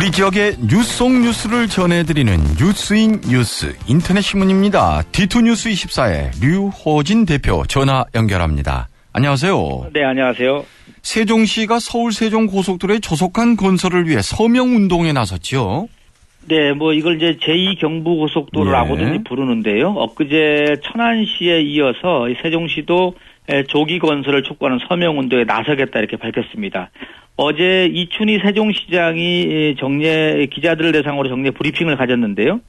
우리 지역의 뉴스 속 뉴스를 전해드리는 뉴스인 뉴스 인터넷 신문입니다. D2뉴스 24의 류호진 대표 전화 연결합니다. 안녕하세요. 네, 안녕하세요. 세종시가 서울 세종고속도로의 조속한 건설을 위해 서명운동에 나섰죠. 네, 이걸 이제 제2경부고속도로라고도 부르는데요. 엊그제 천안시에 이어서 세종시도 조기 건설을 촉구하는 서명운동에 나서겠다 이렇게 밝혔습니다. 어제 이춘희 세종시장이 기자들을 대상으로 정례 브리핑을 가졌는데요.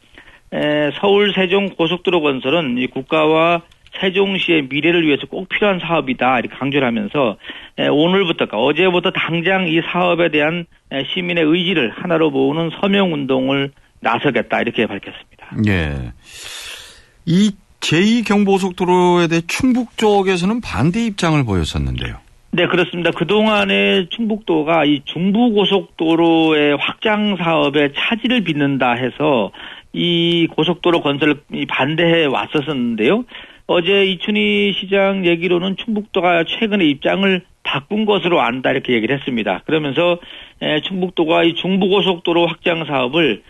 서울 세종 고속도로 건설은 이 국가와 세종시의 미래를 위해서 꼭 필요한 사업이다 이렇게 강조를 하면서 어제부터 당장 이 사업에 대한 시민의 의지를 하나로 모으는 서명운동을 나서겠다 이렇게 밝혔습니다. 예. 이 제2경부고속도로에 대해 충북 쪽에서는 반대 입장을 보였었는데요. 네, 그렇습니다. 그동안에 충북도가 이 중부고속도로의 확장 사업에 차질을 빚는다 해서 이 고속도로 건설을 반대해 왔었는데요. 어제 이춘희 시장 얘기로는 충북도가 최근에 입장을 바꾼 것으로 안다 이렇게 얘기를 했습니다. 그러면서 충북도가 이 중부고속도로 확장 사업을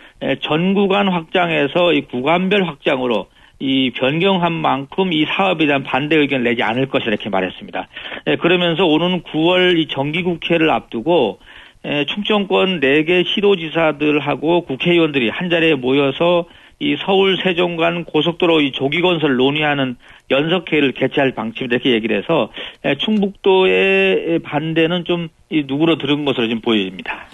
전 구간 확장해서 이 구간별 확장으로 이 변경한 만큼 이 사업에 대한 반대 의견을 내지 않을 것이라 이렇게 말했습니다. 그러면서 오는 9월 이 정기국회를 앞두고 충청권 4개 시도지사들하고 국회의원들이 한자리에 모여서 이 서울 세종 간 고속도로 이 조기 건설 논의하는 연석회의를 개최할 방침이다 이렇게 얘기를 해서 충북도의 반대는 좀 누구로 들은 것으로 지금 보입니다.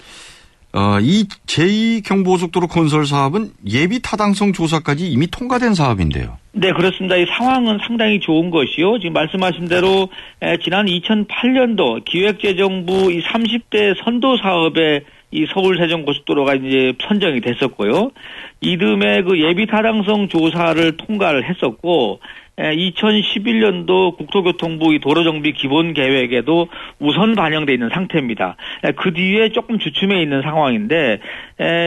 이 제2경부고속도로 건설 사업은 예비 타당성 조사까지 이미 통과된 사업인데요. 네, 그렇습니다. 이 상황은 상당히 좋은 것이요. 지금 말씀하신 대로 지난 2008년도 기획재정부 이 30대 선도 사업에 이 서울 세종 고속도로가 이제 선정이 됐었고요. 이듬해 그 예비 타당성 조사를 통과를 했었고 2011년도 국토교통부 도로정비 기본계획에도 우선 반영돼 있는 상태입니다. 그 뒤에 조금 주춤해 있는 상황인데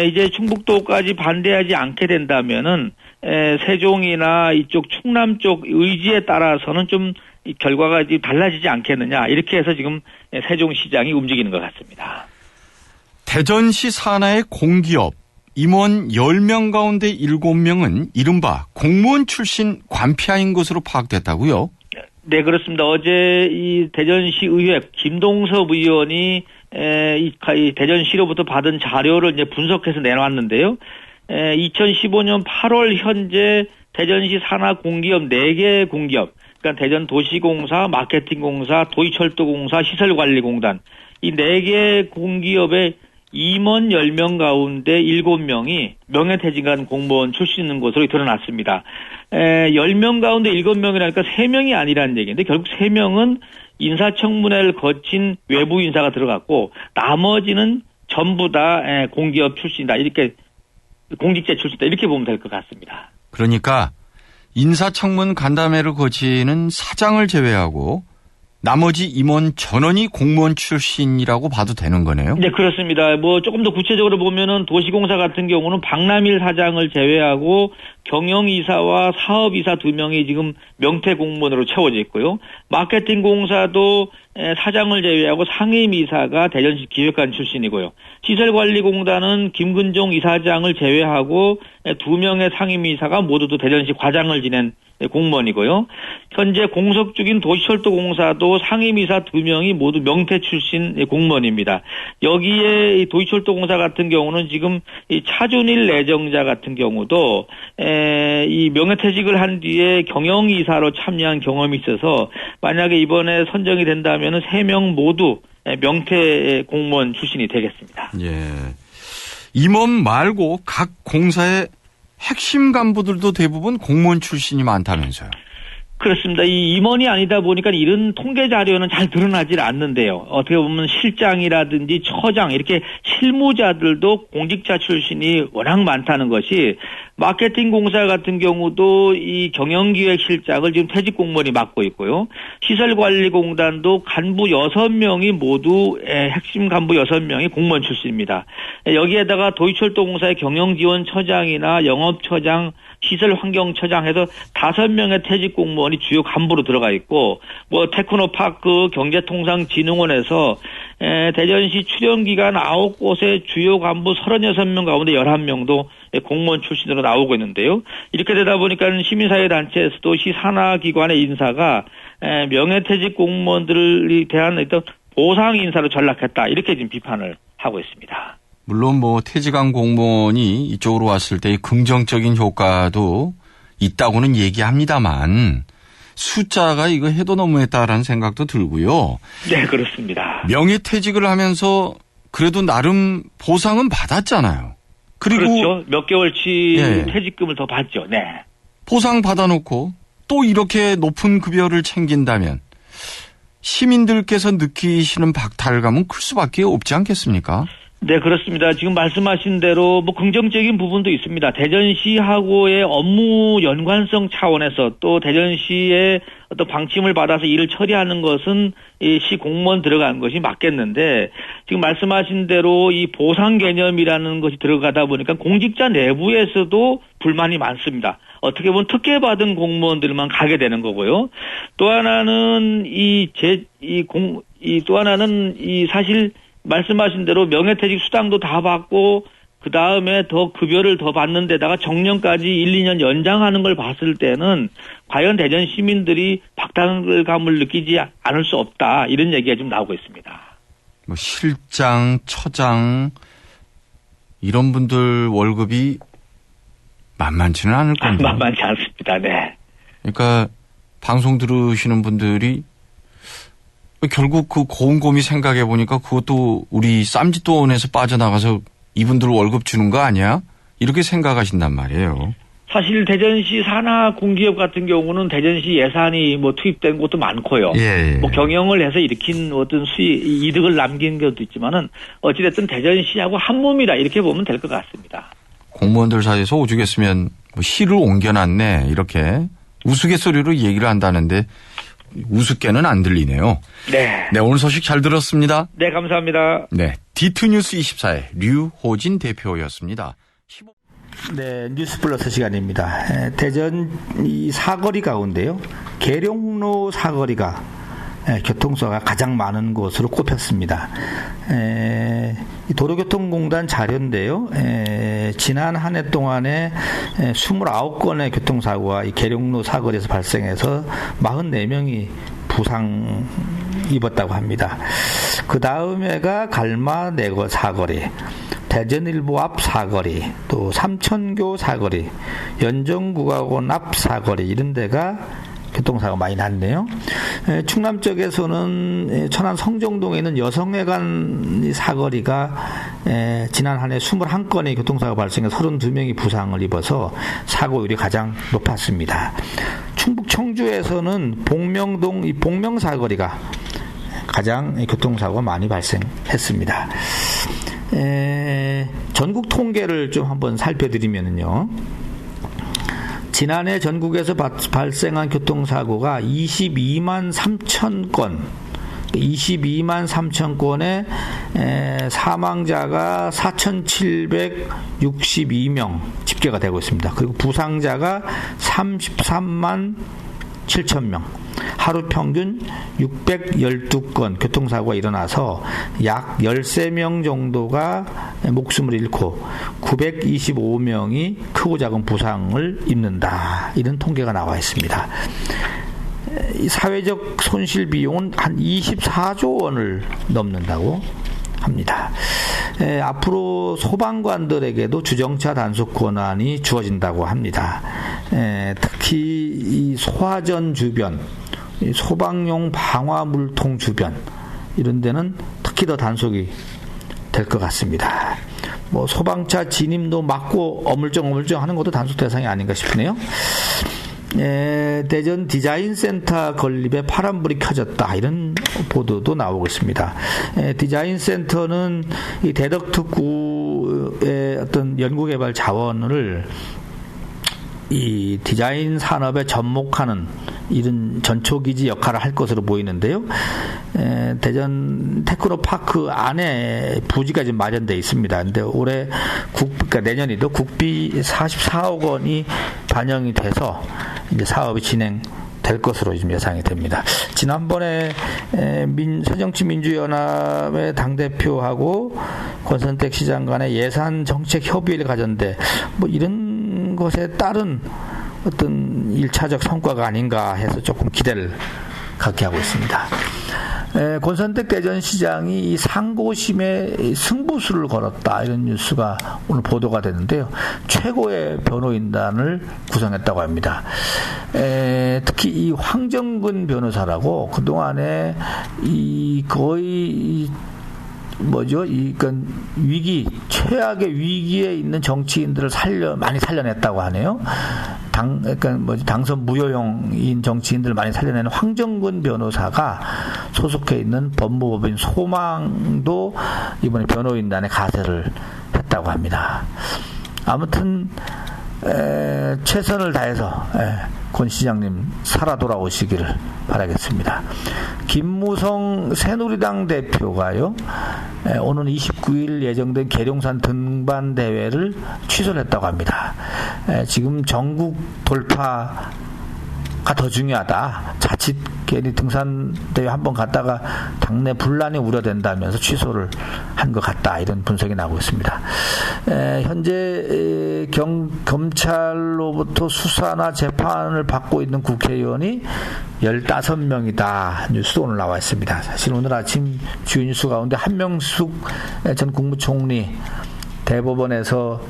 이제 충북도까지 반대하지 않게 된다면은 세종이나 이쪽 충남 쪽 의지에 따라서는 좀 결과가 달라지지 않겠느냐 이렇게 해서 지금 세종시장이 움직이는 것 같습니다. 대전시 산하의 공기업 임원 10명 가운데 7명은 이른바 공무원 출신 관피아인 것으로 파악됐다고요? 네, 그렇습니다. 어제 이 대전시 의회 김동섭 의원이 이 대전시로부터 받은 자료를 이제 분석해서 내놨는데요. 2015년 8월 현재 대전시 산하 공기업 4개 공기업, 그러니까 대전도시공사, 마케팅공사, 도시철도공사, 시설관리공단 이 4개 공기업의 임원 10명 가운데 7명이 명예퇴직한 공무원 출신인 것으로 드러났습니다. 10명 가운데 7명이라니까 3명이 아니라는 얘기인데 결국 3명은 인사청문회를 거친 외부 인사가 들어갔고 나머지는 전부 다 공기업 출신이다. 이렇게 공직자 출신이다. 이렇게 보면 될 것 같습니다. 그러니까 인사청문 간담회를 거치는 사장을 제외하고 나머지 임원 전원이 공무원 출신이라고 봐도 되는 거네요? 네, 그렇습니다. 조금 더 구체적으로 보면은 도시공사 같은 경우는 박남일 사장을 제외하고 경영이사와 사업이사 2명이 지금 명퇴 공무원으로 채워져 있고요. 마케팅공사도 사장을 제외하고 상임이사가 대전시 기획관 출신이고요. 시설관리공단은 김근종 이사장을 제외하고 2명의 상임이사가 모두 대전시 과장을 지낸 공무원이고요. 현재 공석 중인 도시철도공사도 상임이사 2명이 모두 명퇴 출신 공무원입니다. 여기에 이 도시철도공사 같은 경우는 지금 이 차준일 내정자 같은 경우도 이 명예퇴직을 한 뒤에 경영이사로 참여한 경험이 있어서 만약에 이번에 선정이 된다면 3명 모두 명퇴 공무원 출신이 되겠습니다. 예. 임원 말고 각 공사의 핵심 간부들도 대부분 공무원 출신이 많다면서요. 그렇습니다. 이 임원이 아니다 보니까 이런 통계 자료는 잘 드러나질 않는데요. 어떻게 보면 실장이라든지 처장 이렇게 실무자들도 공직자 출신이 워낙 많다는 것이 마케팅 공사 같은 경우도 이 경영기획실장을 지금 퇴직 공무원이 맡고 있고요. 시설관리공단도 간부 6명이 모두 핵심 간부 6명이 공무원 출신입니다. 여기에다가 도이철도공사의 경영지원처장이나 영업처장, 시설환경처장 해서 5명의 퇴직 공무원이 주요 간부로 들어가 있고, 뭐 테크노파크 경제통상진흥원에서 대전시 출연기간 9곳의 주요 간부 36명 가운데 11명도 공무원 출신으로 나오고 있는데요. 이렇게 되다 보니까 시민사회단체에서도 시 산하기관의 인사가 명예퇴직 공무원들에 대한 어떤 보상 인사로 전락했다, 이렇게 지금 비판을 하고 있습니다. 물론 뭐 퇴직한 공무원이 이쪽으로 왔을 때의 긍정적인 효과도 있다고는 얘기합니다만 숫자가 이거 해도 너무했다라는 생각도 들고요. 네, 그렇습니다. 명예퇴직을 하면서 그래도 나름 보상은 받았잖아요. 그리고 그렇죠. 몇 개월치 퇴직금을 더 받죠. 네. 보상 받아놓고 또 이렇게 높은 급여를 챙긴다면 시민들께서 느끼시는 박탈감은 클 수밖에 없지 않겠습니까? 네, 그렇습니다. 지금 말씀하신 대로 뭐 긍정적인 부분도 있습니다. 대전시하고의 업무 연관성 차원에서 또 대전시의 어떤 방침을 받아서 일을 처리하는 것은 이 시 공무원 들어간 것이 맞겠는데, 지금 말씀하신 대로 이 보상 개념이라는 것이 들어가다 보니까 공직자 내부에서도 불만이 많습니다. 어떻게 보면 특혜받은 공무원들만 가게 되는 거고요. 또 하나는 사실 말씀하신 대로 명예퇴직 수당도 다 받고 그 다음에 더 급여를 더 받는 데다가 정년까지 1, 2년 연장하는 걸 봤을 때는 과연 대전 시민들이 박탈감을 느끼지 않을 수 없다, 이런 얘기가 좀 나오고 있습니다. 뭐 실장, 처장 이런 분들 월급이 만만치는 않을 건데. 만만치 않습니다. 네. 그러니까 방송 들으시는 분들이 결국 그 고음곰이 생각해 보니까 그것도 우리 쌈짓돈에서 빠져나가서 이분들 월급 주는 거 아니야? 이렇게 생각하신단 말이에요. 사실 대전시 산하 공기업 같은 경우는 대전시 예산이 뭐 투입된 곳도 많고요. 예. 뭐 경영을 해서 일으킨 어떤 이득을 남긴 것도 있지만은 어찌됐든 대전시하고 한 몸이다, 이렇게 보면 될 것 같습니다. 공무원들 사이에서 오죽했으면 뭐 시를 옮겨놨네 이렇게 우스갯소리로 얘기를 한다는데 우습게는 안 들리네요. 네. 네, 오늘 소식 잘 들었습니다. 네, 감사합니다. 네, D2뉴스 24의 류호진 대표였습니다. 네, 뉴스 플러스 시간입니다. 대전 이 사거리 가운데요, 계룡로 사거리가 교통수가 가장 많은 곳으로 꼽혔습니다. 도로교통공단 자료인데요. 지난 한 해 동안에 29건의 교통사고가 이 계룡로 사거리에서 발생해서 44명이 부상 입었다고 합니다. 그 다음에가 갈마내거 사거리, 대전일보 앞 사거리, 또 삼천교 사거리, 연정국악원 앞 사거리, 이런 데가 교통사고가 많이 났네요. 충남 쪽에서는 천안 성정동에 있는 여성회관 사거리가 지난 한 해 21건의 교통사고가 발생해 32명이 부상을 입어서 사고율이 가장 높았습니다. 충북 청주에서는 복명동 이 복명사거리가 가장 교통사고가 많이 발생했습니다. 전국 통계를 좀 한번 살펴드리면요. 지난해 전국에서 발생한 교통사고가 22만 3천 건, 22만 3천 건에 사망자가 4,762명 집계가 되고 있습니다. 그리고 부상자가 33만 7천 명. 하루 평균 612건 교통사고가 일어나서 약 13명 정도가 목숨을 잃고 925명이 크고 작은 부상을 입는다, 이런 통계가 나와 있습니다. 사회적 손실 비용은 한 24조 원을 넘는다고 합니다. 앞으로 소방관들에게도 주정차 단속 권한이 주어진다고 합니다. 특히 이 소화전 주변, 소방용 방화물통 주변, 이런 데는 특히 더 단속이 될 것 같습니다. 뭐 소방차 진입로 막고 어물쩡 하는 것도 단속 대상이 아닌가 싶네요. 대전 디자인센터 건립에 파란불이 켜졌다, 이런 보도도 나오고 있습니다. 디자인센터는 이 대덕특구의 어떤 연구개발 자원을 이 디자인 산업에 접목하는 이런 전초기지 역할을 할 것으로 보이는데요. 대전 테크노파크 안에 부지가 지금 마련되어 있습니다. 근데 올해 그러니까 내년에도 국비 44억 원이 반영이 돼서 이제 사업이 진행될 것으로 지금 예상이 됩니다. 지난번에 새정치민주연합의 당대표하고 권선택 시장 간의 예산 정책 협의를 가졌는데 뭐 이런 것에 따른 어떤 1차적 성과가 아닌가 해서 조금 기대를 갖게 하고 있습니다. 권선택 대전시장이 이 상고심에 승부수를 걸었다 이런 뉴스가 오늘 보도가 됐는데요. 최고의 변호인단을 구성했다고 합니다. 특히 이 황정근 변호사라고 그동안에 거의 최악의 위기에 있는 정치인들을 많이 살려냈다고 하네요. 당선 무효형인 정치인들을 많이 살려내는 황정근 변호사가 소속해 있는 법무법인 소망도 이번에 변호인단에 가세를 했다고 합니다. 아무튼 최선을 다해서 권 시장님 살아 돌아오시기를 바라겠습니다. 김무성 새누리당 대표가요, 오는 29일 예정된 계룡산 등반 대회를 취소를 했다고 합니다. 지금 전국 돌파가 더 중요하다. 자칫 괜히 등산대회 한번 갔다가 당내 분란이 우려된다면서 취소를 한 것 같다. 이런 분석이 나오고 있습니다. 현재 검찰로부터 수사나 재판을 받고 있는 국회의원이 15명이다. 뉴스도 오늘 나와 있습니다. 사실 오늘 아침 주요 뉴스 가운데 한명숙 전 국무총리 대법원에서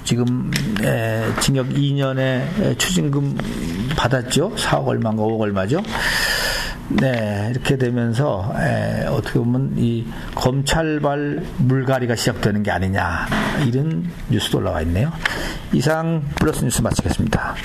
지금 징역 2년의 추징금 받았죠. 4억 얼마인가 5억 얼마죠. 네, 이렇게 되면서 어떻게 보면 이 검찰발 물갈이가 시작되는 게 아니냐 이런 뉴스도 올라와 있네요. 이상 플러스 뉴스 마치겠습니다.